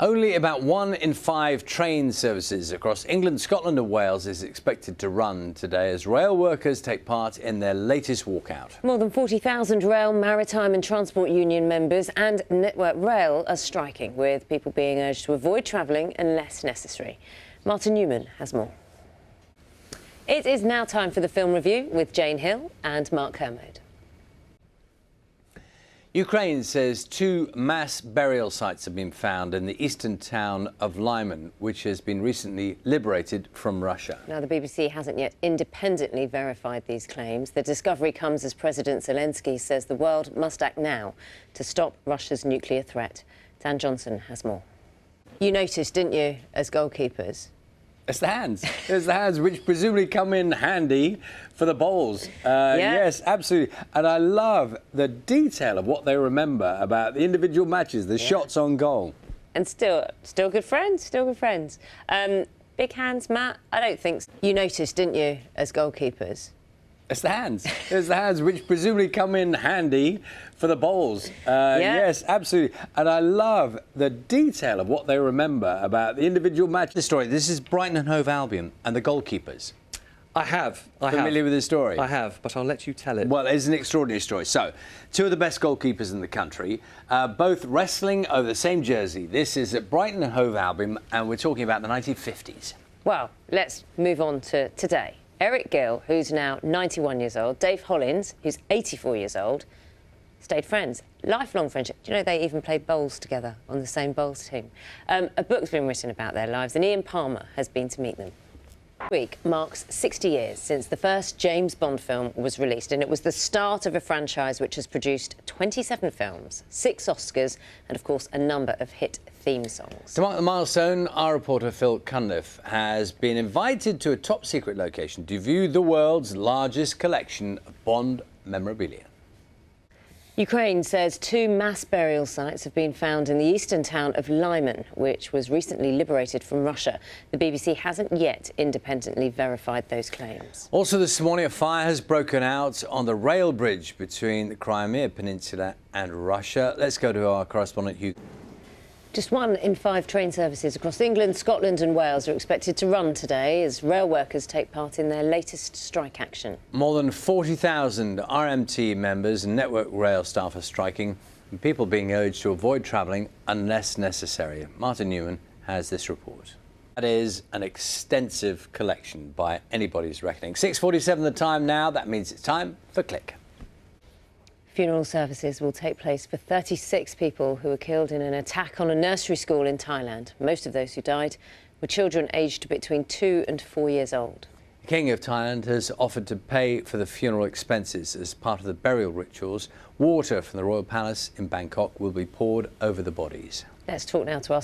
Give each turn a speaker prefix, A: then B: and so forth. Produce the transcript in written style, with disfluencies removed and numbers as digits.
A: Only about 1 in 5 train services across England, Scotland and Wales is expected to run today as rail workers take part in their latest walkout.
B: More than 40,000 Rail, Maritime and Transport Union members and Network Rail are striking, with people being urged to avoid travelling unless necessary. Martin Newman has more. It is now time for the film review with Jane Hill and Mark Kermode.
A: Ukraine says 2 mass burial sites have been found in the eastern town of Lyman, which has been recently liberated from Russia.
B: Now, the BBC hasn't yet independently verified these claims. The discovery comes as President Zelensky says the world must act now to stop Russia's nuclear threat. Dan Johnson has more. You noticed, didn't you, as goalkeepers?
A: It's the hands. It's the hands, which presumably come in handy for the bowls. Yes, absolutely. And I love the detail of what they remember about the individual matches, the shots on goal.
B: And still good friends, still good friends. Big hands, Matt? I don't think so. You noticed, didn't you, as goalkeepers?
A: It's the hands. It's the hands, which presumably come in handy for the bowls. Yes, absolutely. And I love the detail of what they remember about the individual match. The story. This is Brighton and Hove Albion and the goalkeepers.
C: I have.
A: Familiar with this story?
C: I have, but I'll let you tell it.
A: Well, it's an extraordinary story. So, 2 of the best goalkeepers in the country, both wrestling over the same jersey. This is at Brighton and Hove Albion, and we're talking about the 1950s.
B: Well, let's move on to today. Eric Gill, who's now 91 years old, Dave Hollins, who's 84 years old, stayed friends. Lifelong friendship. Do you know they even played bowls together on the same bowls team? A book's been written about their lives, and Ian Palmer has been to meet them. This week marks 60 years since the first James Bond film was released, and it was the start of a franchise which has produced 27 films, 6 Oscars, and of course a number of hit theme songs.
A: To mark the milestone, our reporter Phil Cunliffe has been invited to a top-secret location to view the world's largest collection of Bond memorabilia.
B: Ukraine says 2 mass burial sites have been found in the eastern town of Lyman, which was recently liberated from Russia. The BBC hasn't yet independently verified those claims. Also
A: this morning, a fire has broken out on the rail bridge between the Crimea Peninsula and Russia. Let's go to our correspondent, Hugh.
B: Just 1 in 5 train services across England, Scotland and Wales are expected to run today as rail workers take part in their latest strike action.
A: More than 40,000 RMT members and Network Rail staff are striking, and people being urged to avoid travelling unless necessary. Martin Newman has this report. That is an extensive collection by anybody's reckoning. 6:47 the time now. That means it's time for Click.
B: Funeral services will take place for 36 people who were killed in an attack on a nursery school in Thailand. Most of those who died were children aged between 2 and 4 years old.
A: The King of Thailand has offered to pay for the funeral expenses as part of the burial rituals. Water from the Royal Palace in Bangkok will be poured over the bodies.
B: Let's talk now to our